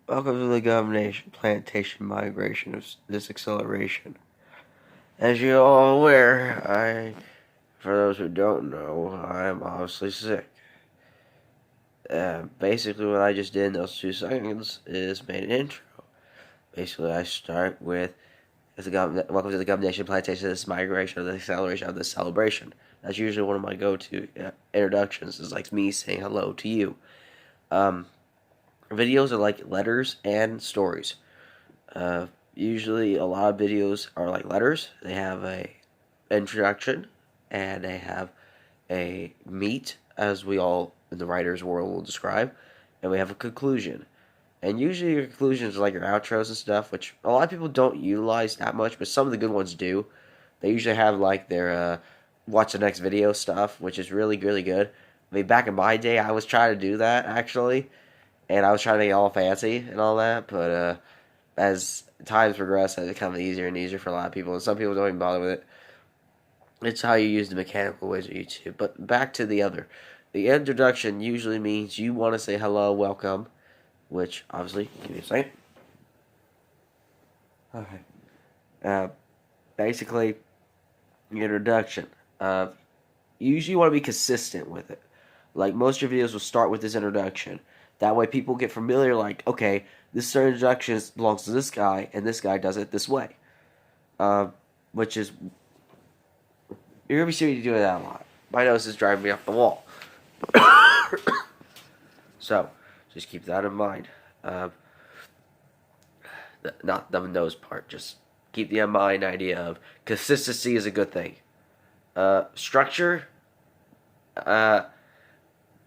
Welcome to the governation plantation migration of this acceleration. As you're all aware, for those who don't know, I'm obviously sick. Basically, what I just did in those 2 seconds is made an intro. Basically, I start with, welcome to the governation plantation of this migration of the acceleration of this celebration. That's usually one of my go-to introductions. Is like me saying hello to you. Videos are like letters and stories. Usually, a lot of videos are like letters. They have a introduction, and they have a meat, as we all in the writer's world will describe, and we have a conclusion. And usually, your conclusions are like your outros and stuff, which a lot of people don't utilize that much, but some of the good ones do. They usually have like their watch the next video stuff, which is really, really good. I mean, back in my day, I was trying to do that actually, and I was trying to make it all fancy and all that, but as times progress, it's become easier and easier for a lot of people, and some people don't even bother with it. It's how you use the mechanical ways of YouTube. But back to the other. The introduction usually means you want to say hello, welcome, which obviously, give me a second. Okay. Uh, Basically, the introduction. You usually want to be consistent with it. Like most of your videos will start with this introduction. That way people get familiar, like, okay, this introduction belongs to this guy, and this guy does it this way. Which is, you're going to be seeing me do that a lot. My nose is driving me off the wall. So, just keep that in mind. Not the nose part, just keep the in mind idea of consistency is a good thing. Structure,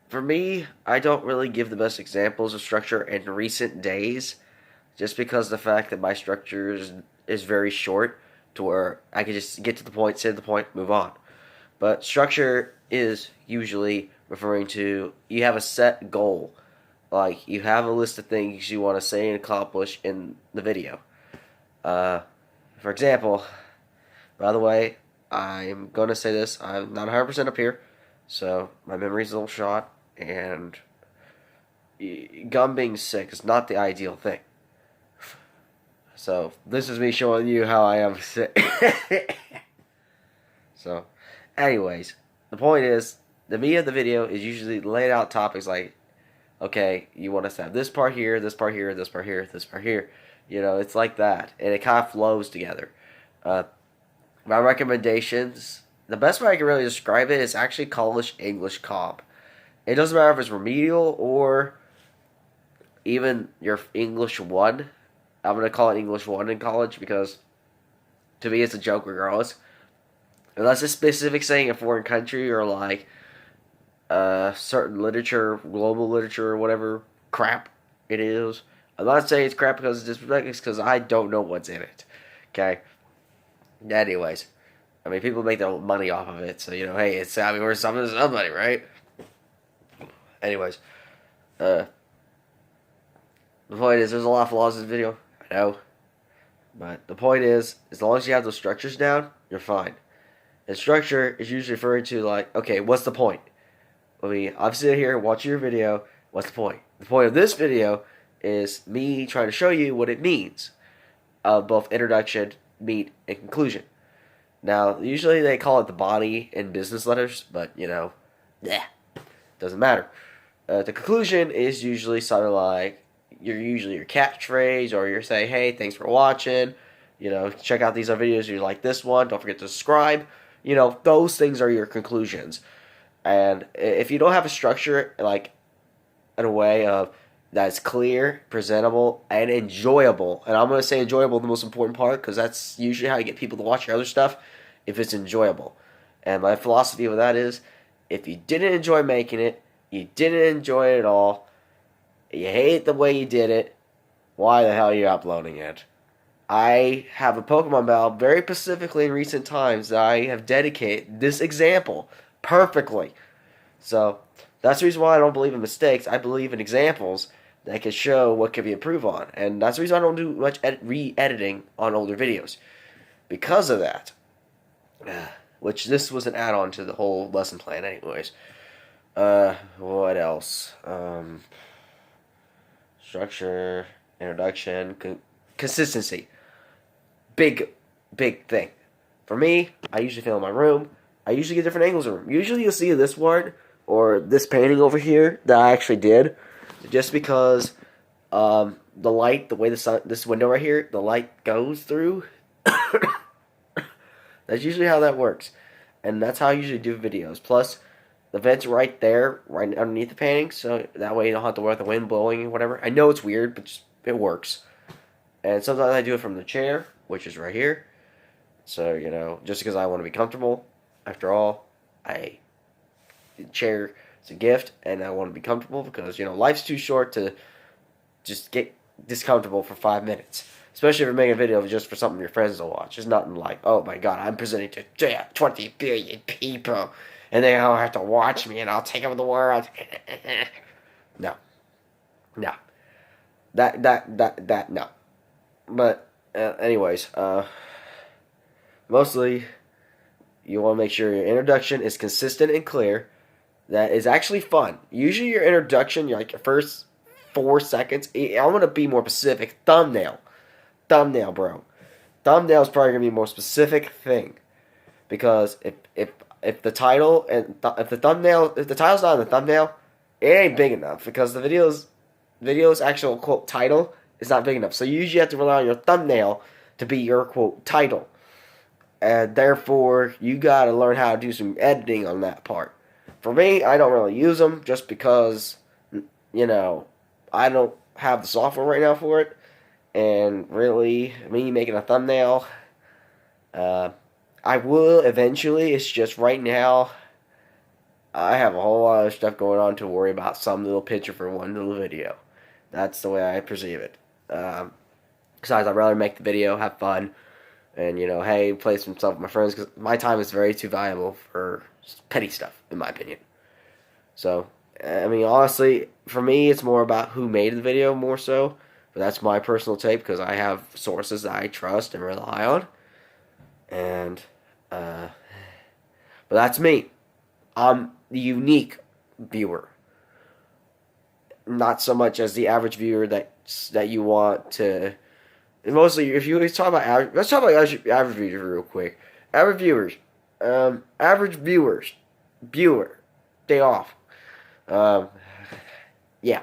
for me, I don't really give the best examples of structure in recent days, just because of the fact that my structure is very short, to where I can just get to the point, say the point, move on. But structure is usually referring to you have a set goal. Like, you have a list of things you want to say and accomplish in the video. For example, by the way, I'm going to say this, I'm not 100% up here, so my memory's a little shot, and gum being sick is not the ideal thing. So, this is me showing you how I am sick. So, anyways, the point is, the meat of the video is usually laid out topics like, okay, you want us to have this part here, this part here, this part here, this part here. You know, it's like that, and it kind of flows together. Uh, my recommendations, the best way I can really describe it is actually college English comp. It doesn't matter if it's remedial or even your English 1. I'm going to call it English 1 in college because to me it's a joke regardless. Unless it's specific saying a foreign country or like certain literature, global literature, or whatever crap it is. I'm not saying it's crap because it's disrespectful, it's because I don't know what's in it. Okay? Anyways, I mean, people make their money off of it, so, you know, hey, it's savvy worth something to somebody, right? Anyways, the point is, there's a lot of flaws in this video. I know. But the point is, as long as you have those structures down, you're fine. And structure is usually referring to, like, okay, what's the point? I mean, I'm sitting here watching your video. What's the point? The point of this video is me trying to show you what it means. Both introduction, meat, and conclusion. Now, usually they call it the body in business letters, but, you know, yeah, doesn't matter. The conclusion is usually something like, usually your catchphrase, or you're saying, hey, thanks for watching. You know, check out these other videos. You like this one. Don't forget to subscribe. You know, those things are your conclusions. And if you don't have a structure, like, in a way of that's clear, presentable, and enjoyable, and I'm going to say enjoyable the most important part, because that's usually how you get people to watch your other stuff, if it's enjoyable. And my philosophy with that is, if you didn't enjoy making it, you didn't enjoy it at all, you hate the way you did it, why the hell are you uploading it? I have a Pokemon battle very specifically in recent times that I have dedicated this example perfectly. So that's the reason why I don't believe in mistakes. I believe in examples that can show what can be improved on. And that's the reason I don't do much re-editing on older videos. Because of that. Which this was an add-on to the whole lesson plan anyways. What else? Structure. introduction, consistency. Big thing. For me, I usually film in my room. I usually get different angles of room. Usually you'll see this one or this painting over here that I actually did, just because the light, the way the sun, this window right here, the light goes through. That's usually how that works, and that's how I usually do videos. Plus, the vent's right there, right underneath the painting, so that way you don't have to worry about the wind blowing or whatever. I know it's weird, but just, it works. And sometimes I do it from the chair, which is right here. So, you know, just because I want to be comfortable. After all, the chair is a gift, and I want to be comfortable because, you know, life's too short to just get discomfortable for 5 minutes. Especially if you're making a video just for something your friends to watch. It's nothing like, oh my god, I'm presenting to 20 billion people, and they all have to watch me, and I'll take over the world. No. No. That, no. But, anyways, mostly, you want to make sure your introduction is consistent and clear. That is actually fun. Usually your introduction, your first 4 seconds, I'm going to be more specific. Thumbnail, bro. Thumbnail is probably going to be a more specific thing. Because if the title, and if the title's not in the thumbnail, it ain't big enough. Because the video's actual, quote, title is not big enough. So you usually have to rely on your thumbnail to be your, quote, title. And therefore, you got to learn how to do some editing on that part. For me, I don't really use them just because, you know, I don't have the software right now for it. And really, me making a thumbnail, I will eventually. It's just right now, I have a whole lot of stuff going on to worry about some little picture for one little video. That's the way I perceive it. Besides, I'd rather make the video, have fun, and, you know, hey, play some stuff with my friends, because my time is very too valuable for petty stuff, in my opinion. So, I mean, honestly, for me, it's more about who made the video more so. But that's my personal take, because I have sources that I trust and rely on. And, but that's me. I'm the unique viewer. Not so much as the average viewer that you want to. And mostly, if you talk about average, let's talk about average viewers real quick. Average viewers, day off. Yeah.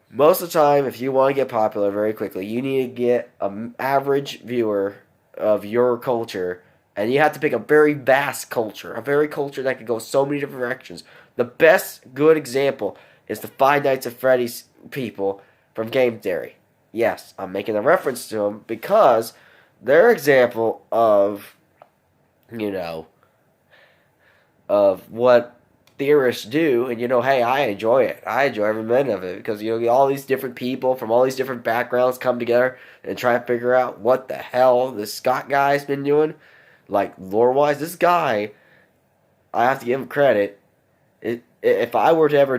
Most of the time, if you want to get popular very quickly, you need to get an average viewer of your culture, and you have to pick a very vast culture, a very culture that could go so many different directions. The best good example is the Five Nights at Freddy's people from Game Theory. Yes, I'm making a reference to them because they're an example of, you know, of what theorists do, and, you know, hey, I enjoy it. I enjoy every minute of it because, you know, all these different people from all these different backgrounds come together and try to figure out what the hell this Scott guy's been doing. Like, lore-wise, this guy, I have to give him credit. If I were to ever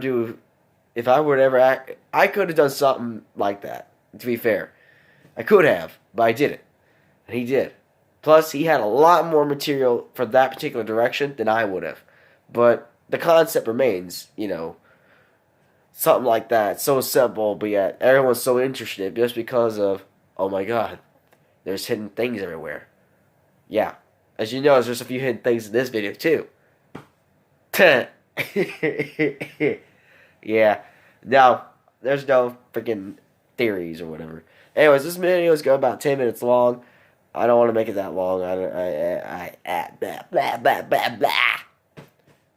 act, I could have done something like that, to be fair. I could have, but I didn't. And he did. Plus, he had a lot more material for that particular direction than I would have. But the concept remains, you know, something like that. So simple, but yet everyone's so interested just because of, oh my god, there's hidden things everywhere. Yeah. As you know, there's a few hidden things in this video, too. Yeah. No, there's no freaking theories or whatever. Anyways, this video is going about 10 minutes long. I don't want to make it that long. Blah, blah, blah, blah.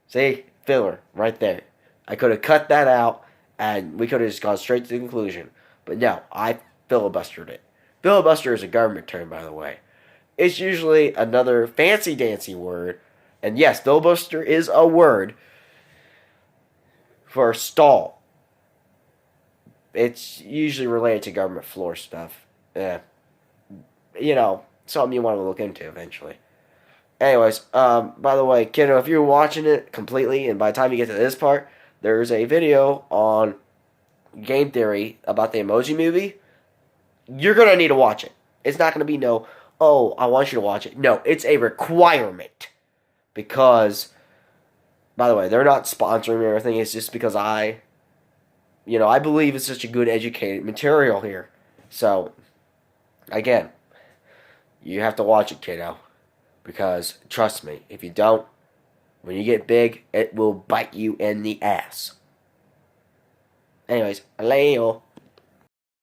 See? Filler. Right there. I could have cut that out, and we could have just gone straight to the conclusion. But no, I filibustered it. Filibuster is a government term, by the way. It's usually another fancy-dancy word. And yes, filibuster is a word for stall. It's usually related to government floor stuff. You know, something you want to look into eventually. Anyways, by the way, kiddo, if you're watching it completely, and by the time you get to this part, there's a video on Game Theory about the Emoji Movie. You're going to need to watch it. It's not going to be no, oh, I want you to watch it. No, it's a requirement. Because, by the way, they're not sponsoring me or anything. It's just because I I believe it's such a good educated material here. So, again, you have to watch it, kiddo. Because, trust me, if you don't, when you get big, it will bite you in the ass. Anyways, Leo.